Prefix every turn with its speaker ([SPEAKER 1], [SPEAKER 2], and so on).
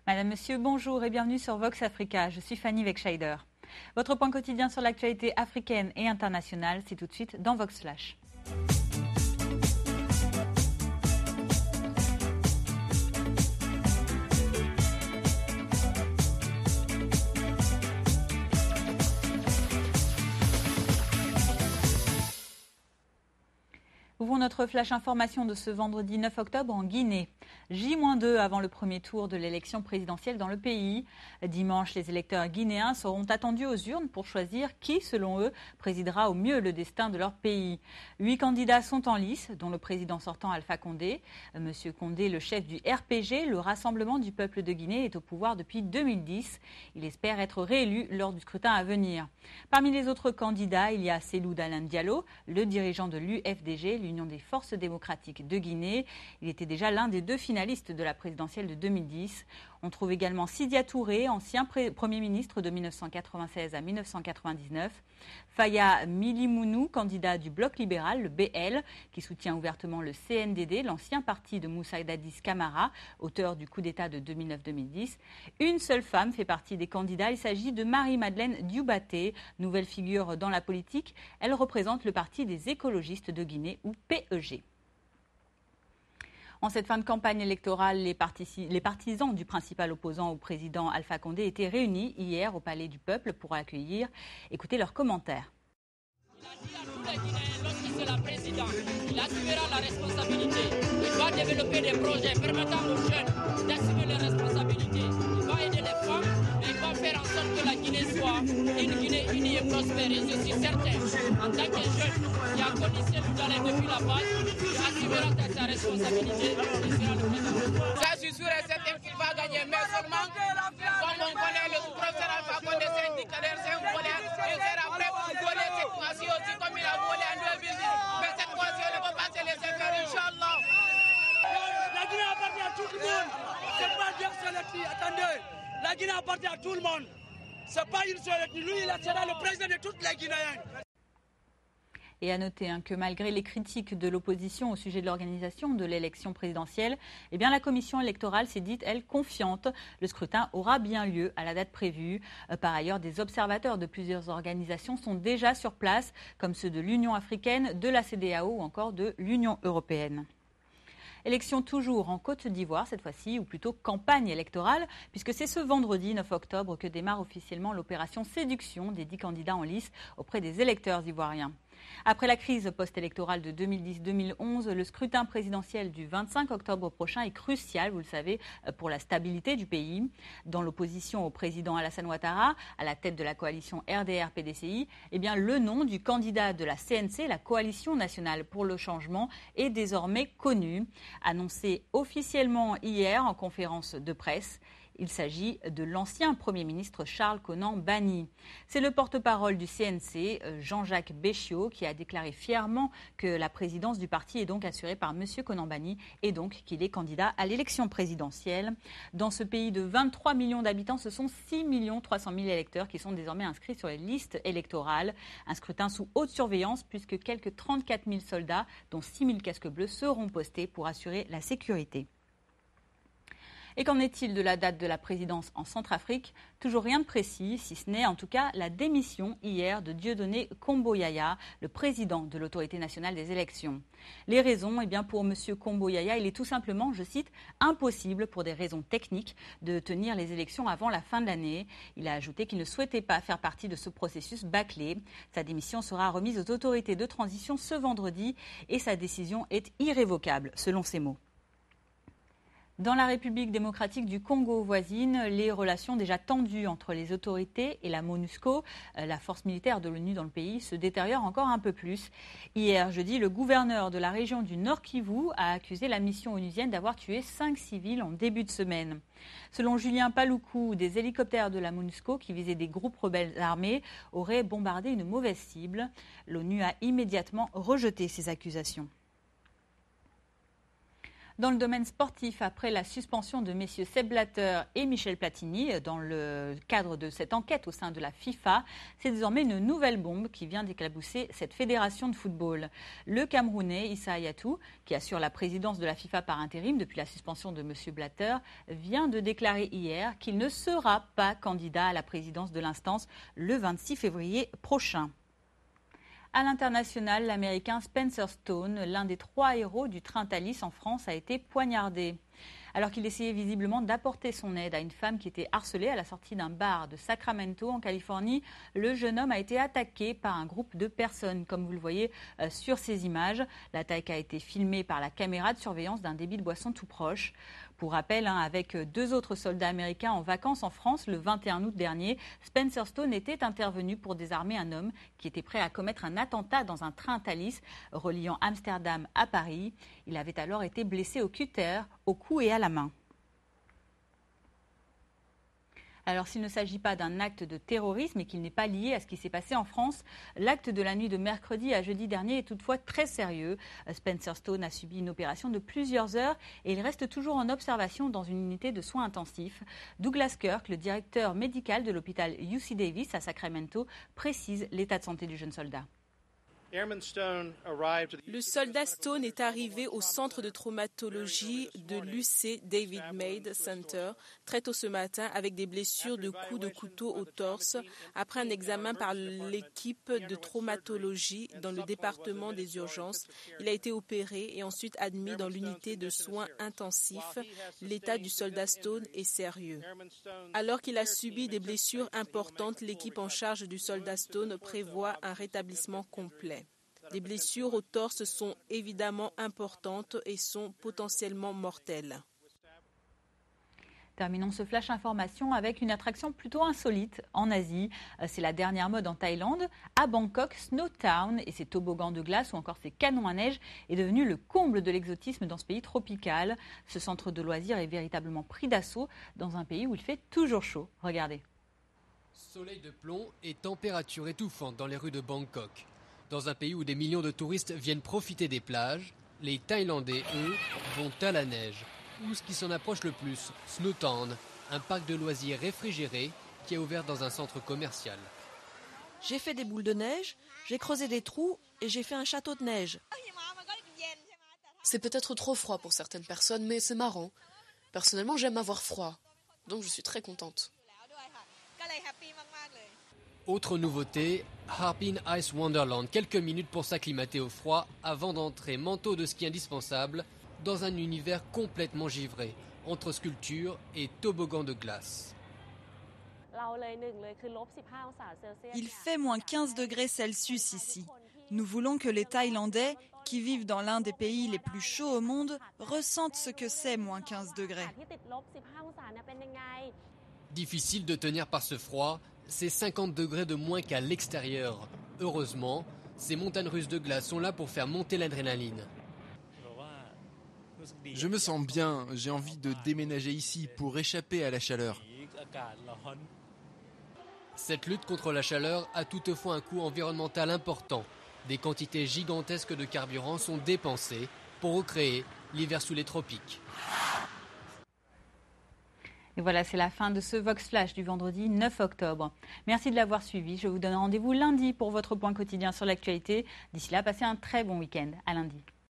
[SPEAKER 1] Madame, Monsieur, bonjour et bienvenue sur Vox Africa. Je suis Fanny Wegscheider. Votre point quotidien sur l'actualité africaine et internationale, c'est tout de suite dans Vox Flash. Ouvrons notre flash information de ce vendredi 9 octobre en Guinée. J-2 avant le premier tour de l'élection présidentielle dans le pays. Dimanche, les électeurs guinéens seront attendus aux urnes pour choisir qui, selon eux, présidera au mieux le destin de leur pays. 8 candidats sont en lice, dont le président sortant Alpha Condé. Monsieur Condé, le chef du RPG, le Rassemblement du peuple de Guinée, est au pouvoir depuis 2010. Il espère être réélu lors du scrutin à venir. Parmi les autres candidats, il y a Cellou Dalein Diallo, le dirigeant de l'UFDG, l'Union des forces démocratiques de Guinée. Il était déjà l'un des deux finalistes de la présidentielle de 2010. On trouve également Sidia Touré, ancien Premier ministre de 1996 à 1999. Faya Milimounou, candidat du Bloc libéral, le BL, qui soutient ouvertement le CNDD, l'ancien parti de Moussa Dadis Camara, auteur du coup d'État de 2009-2010. Une seule femme fait partie des candidats. Il s'agit de Marie-Madeleine Dioubaté, nouvelle figure dans la politique. Elle représente le Parti des écologistes de Guinée, ou PEG. En cette fin de campagne électorale, les partisans du principal opposant au président Alpha Condé étaient réunis hier au Palais du Peuple pour accueillir. Écoutez leurs commentaires.
[SPEAKER 2] Il a dit à tous les Guinéens, lorsqu'il sera président, il assumera la responsabilité. Il va développer des projets permettant aux jeunes d'assumer les responsabilités. Il va aider les femmes et il va faire en sorte que la Guinée soit une Guinée unie et prospère. Et je suis certain, en tant que jeune qui a connu Cellou Dalein depuis la base, il assumera sa responsabilité et sera le président. Ça, je suis sûr et certain qu'il va gagner, mais seulement, comme on connaît le professeur Alpha Condé, c'est un dictateur, c'est un voleur, il sera prêt pour voler cette fois-ci aussi comme il a volé en 2018. Mais cette fois-ci, on ne peut pas se laisser faire, Inch'Allah.
[SPEAKER 3] La Guinée appartient à tout le monde. C'est pas dire seul ethnie. Attendez, la Guinée appartient à tout le monde. C'est pas une seule ethnie. Lui, il sera le président de toutes les Guinéens.
[SPEAKER 1] Et à noter que malgré les critiques de l'opposition au sujet de l'organisation de l'élection présidentielle, la commission électorale s'est dite, elle, confiante. Le scrutin aura bien lieu à la date prévue. Par ailleurs, des observateurs de plusieurs organisations sont déjà sur place, comme ceux de l'Union africaine, de la CEDEAO ou encore de l'Union européenne. Élection toujours en Côte d'Ivoire cette fois-ci, ou plutôt campagne électorale, puisque c'est ce vendredi 9 octobre que démarre officiellement l'opération séduction des 10 candidats en lice auprès des électeurs ivoiriens. Après la crise post-électorale de 2010-2011, le scrutin présidentiel du 25 octobre prochain est crucial, vous le savez, pour la stabilité du pays. Dans l'opposition au président Alassane Ouattara, à la tête de la coalition RDR-PDCI, le nom du candidat de la CNC, la Coalition nationale pour le changement, est désormais connu. Annoncé officiellement hier en conférence de presse. Il s'agit de l'ancien Premier ministre Charles Konan Banny. C'est le porte-parole du CNC, Jean-Jacques Béchiot, qui a déclaré fièrement que la présidence du parti est donc assurée par M. Konan Banny et donc qu'il est candidat à l'élection présidentielle. Dans ce pays de 23 millions d'habitants, ce sont 6 300 000 électeurs qui sont désormais inscrits sur les listes électorales. Un scrutin sous haute surveillance puisque quelques 34 000 soldats, dont 6 000 casques bleus, seront postés pour assurer la sécurité. Et qu'en est-il de la date de la présidence en Centrafrique? Toujours rien de précis, si ce n'est en tout cas la démission hier de Dieudonné Kombo-Yaya, le président de l'autorité nationale des élections. Les raisons, pour M. Kombo-Yaya, il est tout simplement, je cite, impossible pour des raisons techniques de tenir les élections avant la fin de l'année. Il a ajouté qu'il ne souhaitait pas faire partie de ce processus bâclé. Sa démission sera remise aux autorités de transition ce vendredi et sa décision est irrévocable, selon ses mots. Dans la République démocratique du Congo voisine, les relations déjà tendues entre les autorités et la MONUSCO, la force militaire de l'ONU dans le pays, se détériorent encore un peu plus. Hier, jeudi, le gouverneur de la région du Nord Kivu a accusé la mission onusienne d'avoir tué 5 civils en début de semaine. Selon Julien Paloukou, des hélicoptères de la MONUSCO qui visaient des groupes rebelles armés auraient bombardé une mauvaise cible. L'ONU a immédiatement rejeté ces accusations. Dans le domaine sportif, après la suspension de messieurs Sepp Blatter et Michel Platini dans le cadre de cette enquête au sein de la FIFA, c'est désormais une nouvelle bombe qui vient d'éclabousser cette fédération de football. Le Camerounais Issa Hayatou, qui assure la présidence de la FIFA par intérim depuis la suspension de monsieur Blatter, vient de déclarer hier qu'il ne sera pas candidat à la présidence de l'instance le 26 février prochain. À l'international, l'Américain Spencer Stone, l'un des 3 héros du train Thalys en France, a été poignardé. Alors qu'il essayait visiblement d'apporter son aide à une femme qui était harcelée à la sortie d'un bar de Sacramento en Californie, le jeune homme a été attaqué par un groupe de personnes, comme vous le voyez sur ces images. L'attaque a été filmée par la caméra de surveillance d'un débit de boisson tout proche. Pour rappel, avec 2 autres soldats américains en vacances en France le 21 août dernier, Spencer Stone était intervenu pour désarmer un homme qui était prêt à commettre un attentat dans un train Thalys reliant Amsterdam à Paris. Il avait alors été blessé au cutter, au cou et à la main. Alors s'il ne s'agit pas d'un acte de terrorisme et qu'il n'est pas lié à ce qui s'est passé en France, l'acte de la nuit de mercredi à jeudi dernier est toutefois très sérieux. Spencer Stone a subi une opération de plusieurs heures et il reste toujours en observation dans une unité de soins intensifs. Douglas Kirk, le directeur médical de l'hôpital UC Davis à Sacramento, précise l'état de santé du jeune soldat.
[SPEAKER 4] Le soldat Stone est arrivé au centre de traumatologie de l'UC David Mead Center très tôt ce matin avec des blessures de coups de couteau au torse après un examen par l'équipe de traumatologie dans le département des urgences. Il a été opéré et ensuite admis dans l'unité de soins intensifs. L'état du soldat Stone est sérieux. Alors qu'il a subi des blessures importantes, l'équipe en charge du soldat Stone prévoit un rétablissement complet. Les blessures au torse sont évidemment importantes et sont potentiellement mortelles.
[SPEAKER 1] Terminons ce flash information avec une attraction plutôt insolite en Asie. C'est la dernière mode en Thaïlande. À Bangkok, Snow Town et ses toboggans de glace ou encore ses canons à neige est devenu le comble de l'exotisme dans ce pays tropical. Ce centre de loisirs est véritablement pris d'assaut dans un pays où il fait toujours chaud. Regardez.
[SPEAKER 5] Soleil de plomb et température étouffante dans les rues de Bangkok. Dans un pays où des millions de touristes viennent profiter des plages, les Thaïlandais, eux, vont à la neige. Ou ce qui s'en approche le plus, Snow Town, un parc de loisirs réfrigéré qui est ouvert dans un centre commercial.
[SPEAKER 6] J'ai fait des boules de neige, j'ai creusé des trous et j'ai fait un château de neige.
[SPEAKER 7] C'est peut-être trop froid pour certaines personnes, mais c'est marrant. Personnellement, j'aime avoir froid, donc je suis très contente.
[SPEAKER 5] Autre nouveauté, Harbin Ice Wonderland, quelques minutes pour s'acclimater au froid avant d'entrer manteau de ski indispensable dans un univers complètement givré, entre sculptures et toboggans de glace.
[SPEAKER 8] Il fait moins 15 degrés Celsius ici. Nous voulons que les Thaïlandais, qui vivent dans l'un des pays les plus chauds au monde, ressentent ce que c'est moins 15 degrés.
[SPEAKER 5] Difficile de tenir par ce froid, c'est 50 degrés de moins qu'à l'extérieur. Heureusement, ces montagnes russes de glace sont là pour faire monter l'adrénaline.
[SPEAKER 9] Je me sens bien, j'ai envie de déménager ici pour échapper à la chaleur.
[SPEAKER 5] Cette lutte contre la chaleur a toutefois un coût environnemental important. Des quantités gigantesques de carburant sont dépensées pour recréer l'hiver sous les tropiques.
[SPEAKER 1] Et voilà, c'est la fin de ce Vox Flash du vendredi 9 octobre. Merci de l'avoir suivi. Je vous donne rendez-vous lundi pour votre point quotidien sur l'actualité. D'ici là, passez un très bon week-end. À lundi.